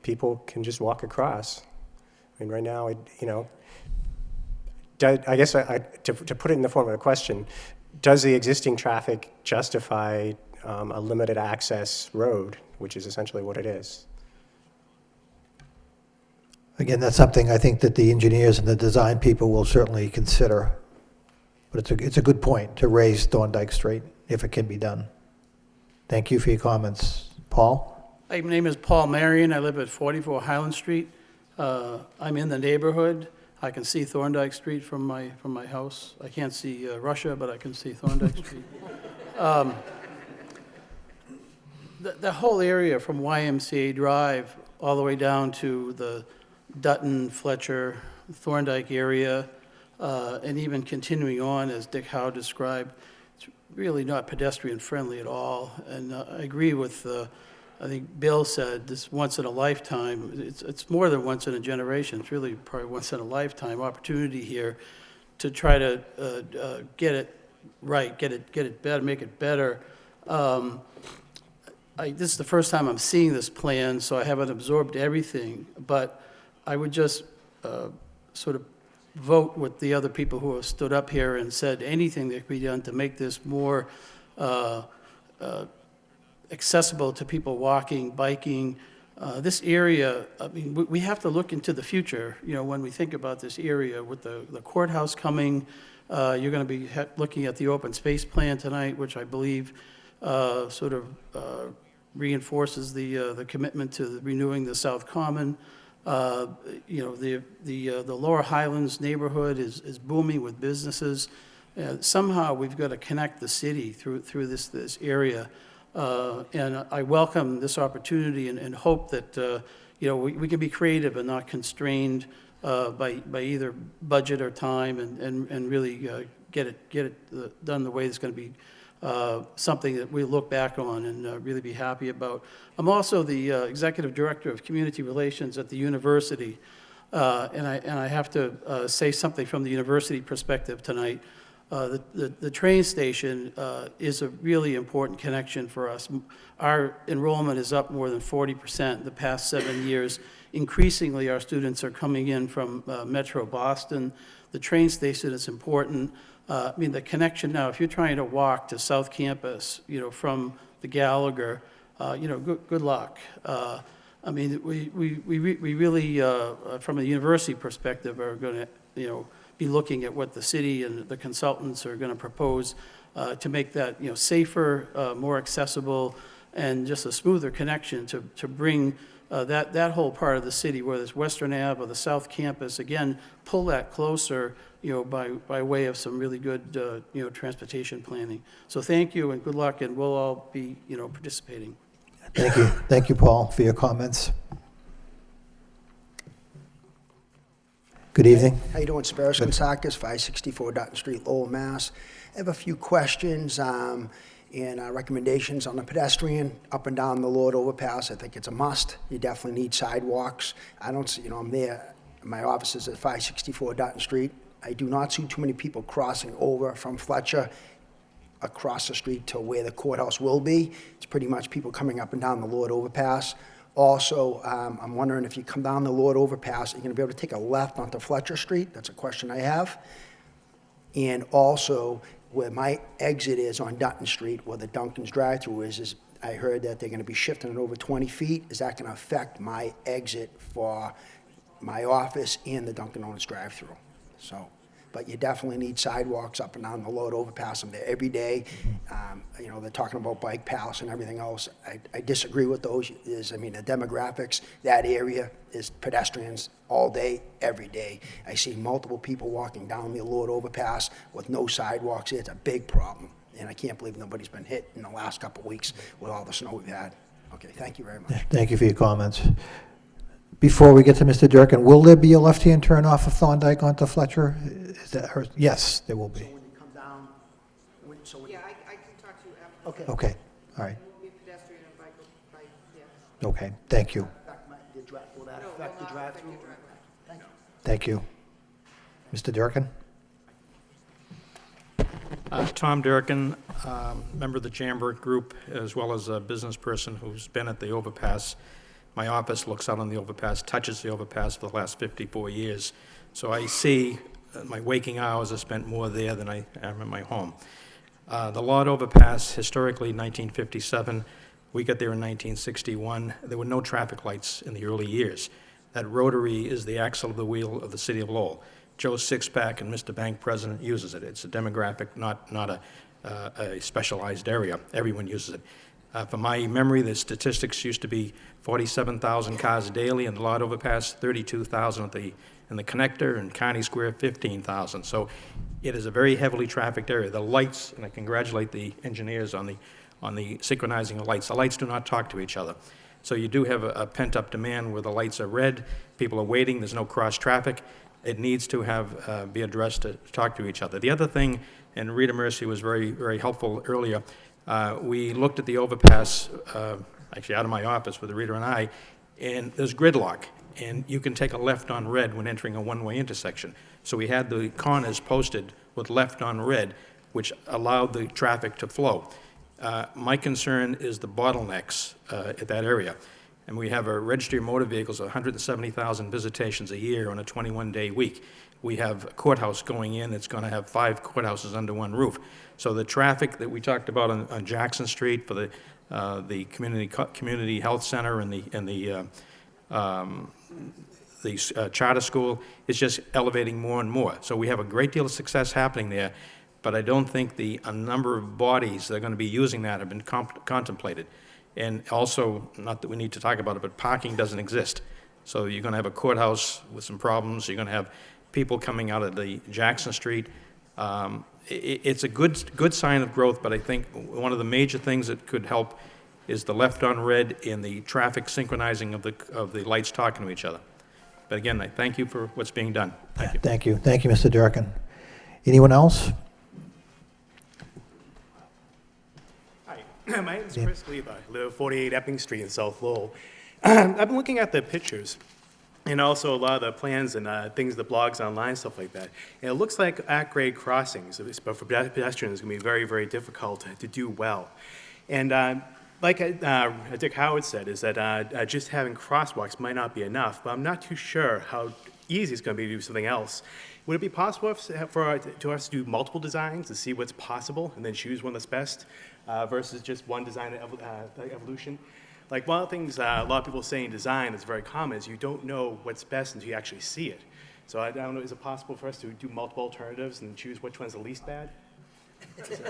Speaker 11: people can just walk across? I mean, right now, I guess to put it in the form of a question, does the existing traffic justify a limited access road, which is essentially what it is?
Speaker 1: Again, that's something I think that the engineers and the design people will certainly consider. But it's a good point to raise Thorndike Street if it can be done. Thank you for your comments. Paul?
Speaker 13: Hi, my name is Paul Marion. I live at 44 Highland Street. I'm in the neighborhood. I can see Thorndike Street from my house. I can't see Russia, but I can see Thorndike Street. The whole area from YMCA Drive all the way down to the Dutton, Fletcher, Thorndike area, and even continuing on, as Dick Howe described, it's really not pedestrian friendly at all. And I agree with, I think Bill said, this once in a lifetime. It's more than once in a generation. It's really probably once in a lifetime opportunity here to try to get it right, get it better, make it better. This is the first time I'm seeing this plan, so I haven't absorbed everything, but I would just sort of vote with the other people who have stood up here and said anything that could be done to make this more accessible to people walking, biking. This area, I mean, we have to look into the future, when we think about this area with the courthouse coming. You're going to be looking at the open space plan tonight, which I believe sort of reinforces the commitment to renewing the South Common. The Lower Highlands neighborhood is booming with businesses. Somehow we've got to connect the city through this area. And I welcome this opportunity and hope that we can be creative and not constrained by either budget or time, and really get it done the way it's going to be something that we look back on and really be happy about. I'm also the Executive Director of Community Relations at the university, and I have to say something from the university perspective tonight. The train station is a really important connection for us. Our enrollment is up more than 40% in the past 7 years. Increasingly, our students are coming in from Metro Boston. The train station is important. I mean, the connection now, if you're trying to walk to South Campus, from the Gallagher, good luck. I mean, we really, from a university perspective, are going to, be looking at what the city and the consultants are going to propose to make that, safer, more accessible, and just a smoother connection to bring that whole part of the city, whether it's Western Ave or the South Campus, again, pull that closer, by way of some really good, transportation planning. So thank you and good luck, and we'll all be, participating.
Speaker 1: Thank you. Thank you, Paul, for your comments. Good evening.
Speaker 14: How you doing? Sparos Katsakis, 564 Dutton Street, Lowell, Mass. I have a few questions and recommendations on the pedestrian up and down the Lord overpass. I think it's a must. You definitely need sidewalks. I don't see, I'm there. My office is at 564 Dutton Street. I do not see too many people crossing over from Fletcher across the street to where the courthouse will be. It's pretty much people coming up and down the Lord overpass. Also, I'm wondering if you come down the Lord overpass, you're going to be able to take a left onto Fletcher Street. That's a question I have. And also, where my exit is on Dutton Street, where the Dunkin's drive-thru is I heard that they're going to be shifting it over 20 feet. Is that going to affect my exit for my office and the Dunkin' Donuts drive-thru? So, but you definitely need sidewalks up and down the Lord overpass. I'm there every day. They're talking about bike paths and everything else. I disagree with those. The demographics, that area is pedestrians all day, every day. I see multiple people walking down the Lord overpass with no sidewalks. It's a big problem. And I can't believe nobody's been hit in the last couple of weeks with all the snow we've had. Okay, thank you very much.
Speaker 1: Thank you for your comments. Before we get to Mr. Durkin, will there be a left-hand turn off of Thorndike onto Fletcher? Is that her? Yes, there will be.
Speaker 14: So when you come down,
Speaker 5: Yeah, I can talk to you after.
Speaker 14: okay.
Speaker 1: Okay, all right.
Speaker 5: It won't be pedestrian and bike, yes.
Speaker 1: Okay, thank you.
Speaker 14: Will that
Speaker 5: No, it
Speaker 14: affect
Speaker 5: will
Speaker 14: the
Speaker 5: not affect
Speaker 14: drive-through?
Speaker 5: your driveway.
Speaker 14: Thank you.
Speaker 1: Thank you. Mr. Durkin?
Speaker 15: Tom Durkin, member of the Chamber Group, as well as a business person who's been at the overpass. My office looks out on the overpass, touches the overpass for the last 54 years. So I see my waking hours are spent more there than I am in my home. The Lord overpass, historically 1957, we got there in 1961. There were no traffic lights in the early years. That rotary is the axle of the wheel of the city of Lowell. Joe Sixpack and Mr. Bank President uses it. It's a demographic, not a specialized area. Everyone uses it. From my memory, the statistics used to be 47,000 cars daily in the Lord overpass, 32,000 in the connector, and County Square, 15,000. So it is a very heavily trafficked area. The lights, and I congratulate the engineers on the synchronizing of lights. The lights do not talk to each other. So you do have a pent-up demand where the lights are red, people are waiting, there's no cross-traffic. It needs to be addressed to talk to each other. The other thing, and Rita Mercy was very, very helpful earlier, we looked at the overpass, actually out of my office with Rita and I, and there's gridlock, and you can take a left on red when entering a one-way intersection. So we had the corners posted with left on red, which allowed the traffic to flow. My concern is the bottlenecks at that area. And we have a registry of motor vehicles, 170,000 visitations a year on a 21-day week. We have a courthouse going in. It's going to have 5 courthouses under one roof. So the traffic that we talked about on Jackson Street for the community health center and the charter school is just elevating more and more. So we have a great deal of success happening there, but I don't think a number of bodies that are going to be using that have been contemplated. And also, not that we need to talk about it, but parking doesn't exist. So you're going to have a courthouse with some problems. You're going to have people coming out of the Jackson Street. It's a good sign of growth, but I think one of the major things that could help is the left on red and the traffic synchronizing of the lights talking to each other. But again, I thank you for what's being done. Thank you.
Speaker 1: Thank you. Thank you, Mr. Durkin. Anyone else?
Speaker 16: My name is Chris Leva. I live at 48 Epping Street in South Lowell. I've been looking at the pictures and also a lot of the plans and things, the blogs online, stuff like that. And it looks like at-grade crossings, but for pedestrians, it's going to be very, very difficult to do well. And like Dick Howard said, is that just having crosswalks might not be enough, but I'm not too sure how easiest going to be to do something else. Would it be possible for us to do multiple designs to see what's possible and then choose one that's best versus just one design evolution? Like one of the things a lot of people say in design that's very common is you don't know what's best until you actually see it. So I don't know, is it possible for us to do multiple alternatives and choose which one's the least bad?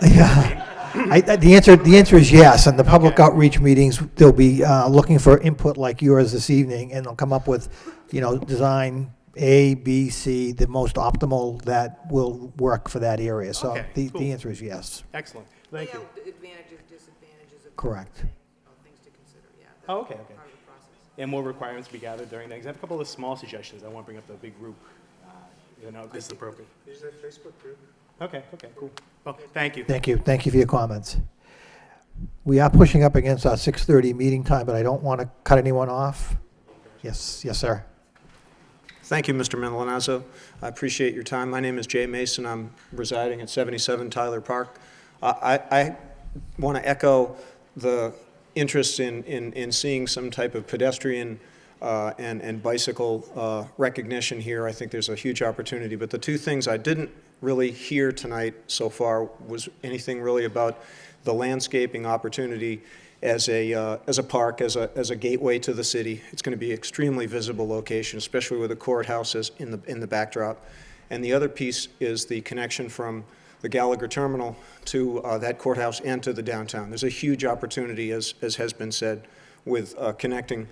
Speaker 1: Yeah. The answer is yes. And the public outreach meetings, they'll be looking for input like yours this evening, and they'll come up with, design A, B, C, the most optimal that will work for that area. So
Speaker 16: Okay, cool.
Speaker 1: the answer is yes.
Speaker 16: Excellent. Thank you.
Speaker 5: Advantages, disadvantages of
Speaker 1: Correct.
Speaker 5: things to consider, yeah.
Speaker 16: Oh, okay. And more requirements to be gathered during things. I have a couple of small suggestions. I won't bring up the big group. This is appropriate.
Speaker 11: There's a Facebook group.
Speaker 16: Okay, cool. Well, thank you.
Speaker 1: Thank you for your comments. We are pushing up against our 6:30 meeting time, but I don't want to cut anyone off. Yes, sir.
Speaker 17: Thank you, Mr. Milanazzo. I appreciate your time. My name is Jay Mason. I'm residing at 77 Tyler Park. I want to echo the interest in seeing some type of pedestrian and bicycle recognition here. I think there's a huge opportunity. But the two things I didn't really hear tonight so far was anything really about the landscaping opportunity as a park, as a gateway to the city. It's going to be an extremely visible location, especially with the courthouse in the backdrop. And the other piece is the connection from the Gallagher Terminal to that courthouse and to the downtown. There's a huge opportunity, as has been said, with connecting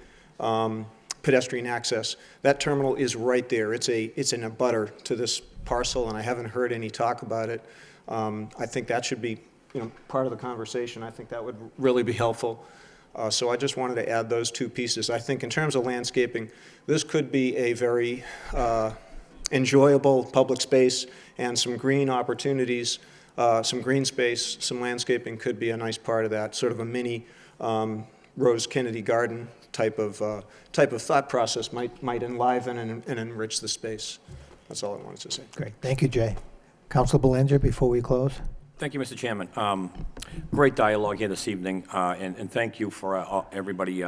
Speaker 17: pedestrian access. That terminal is right there. It's an abutter to this parcel, and I haven't heard any talk about it. I think that should be part of the conversation. I think that would really be helpful. So I just wanted to add those two pieces. I think in terms of landscaping, this could be a very enjoyable public space and some green opportunities, some green space, some landscaping could be a nice part of that, sort of a mini Rose Kennedy Garden type of thought process might enliven and enrich the space. That's all I wanted to say.
Speaker 1: Great. Thank you, Jay. Councilor Belanger, before we close.
Speaker 8: Thank you, Mr. Chairman. Great dialogue here this evening, and thank you for everybody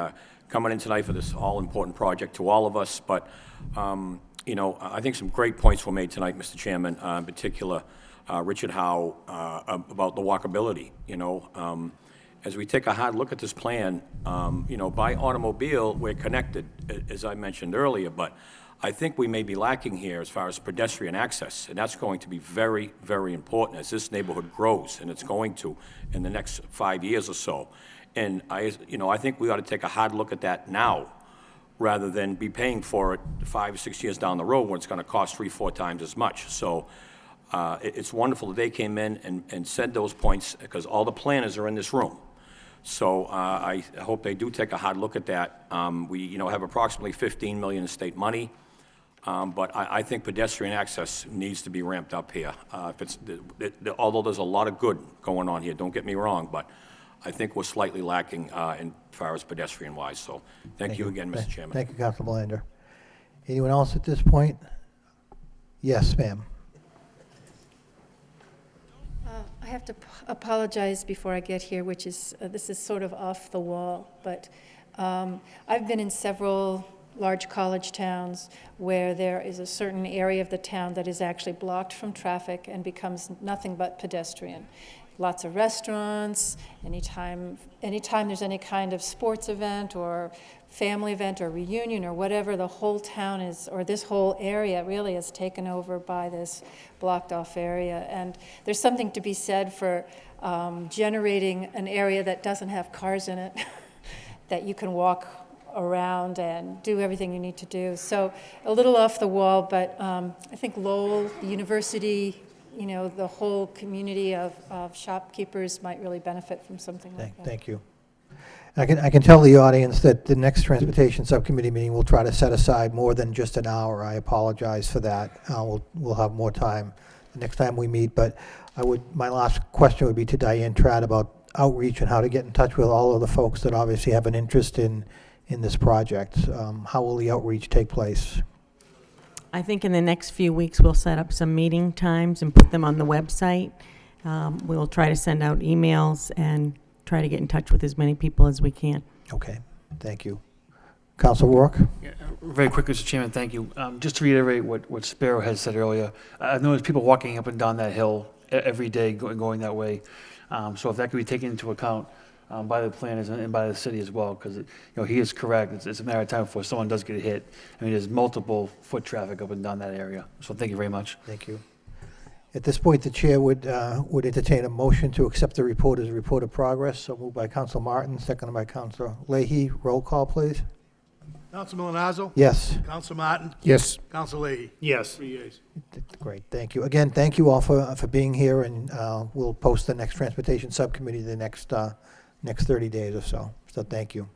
Speaker 8: coming in tonight for this all-important project to all of us. But, I think some great points were made tonight, Mr. Chairman, in particular, Richard Howe, about the walkability. As we take a hard look at this plan, by automobile, we're connected, as I mentioned earlier, but I think we may be lacking here as far as pedestrian access, and that's going to be very, very important as this neighborhood grows, and it's going to in the next 5 years or so. And I think we ought to take a hard look at that now, rather than be paying for it 5 or 6 years down the road when it's going to cost 3-4 times as much. So it's wonderful that they came in and said those points, because all the planners are in this room. So I hope they do take a hard look at that. We have approximately $15 million in state money. But I think pedestrian access needs to be ramped up here. Although there's a lot of good going on here, don't get me wrong, but I think we're slightly lacking as far as pedestrian-wise. So thank you again, Mr. Chairman.
Speaker 1: Thank you, Councilor Belanger. Anyone else at this point? Yes, ma'am.
Speaker 10: I have to apologize before I get here, which is, this is sort of off the wall, but I've been in several large college towns where there is a certain area of the town that is actually blocked from traffic and becomes nothing but pedestrian. Lots of restaurants, anytime there's any kind of sports event or family event or reunion or whatever, the whole town is, or this whole area really is taken over by this blocked off area. And there's something to be said for generating an area that doesn't have cars in it, that you can walk around and do everything you need to do. So a little off the wall, but I think Lowell, the university, the whole community of shopkeepers might really benefit from something like that.
Speaker 1: Thank you. I can tell the audience that the next Transportation Subcommittee meeting will try to set aside more than just an hour. I apologize for that. We'll have more time the next time we meet. But my last question would be to Diane Tradd about outreach and how to get in touch with all of the folks that obviously have an interest in this project. How will the outreach take place?
Speaker 4: I think in the next few weeks, we'll set up some meeting times and put them on the website. We'll try to send out emails and try to get in touch with as many people as we can.
Speaker 1: Okay, thank you. Counselor Rourke?
Speaker 18: Very quickly, Mr. Chairman, thank you. Just to reiterate what Sparrow had said earlier, I've noticed people walking up and down that hill every day going that way. So if that could be taken into account by the planners and by the city as well, because he is correct. It's a matter of time before someone does get hit. I mean, there's multiple foot traffic up and down that area. So thank you very much.
Speaker 1: Thank you. At this point, the chair would entertain a motion to accept the report as a report of progress. So moved by Counsel Martin, seconded by Counsel Leahy. Roll call, please.
Speaker 19: Counsel Milonazo?
Speaker 1: Yes.
Speaker 19: Counsel Martin?
Speaker 2: Yes.
Speaker 19: Counsel Leahy?
Speaker 3: Yes.
Speaker 19: 3 yeas.
Speaker 1: Great, thank you. Again, thank you all for being here, and we'll post the next Transportation Subcommittee the next 30 days or so. So thank you.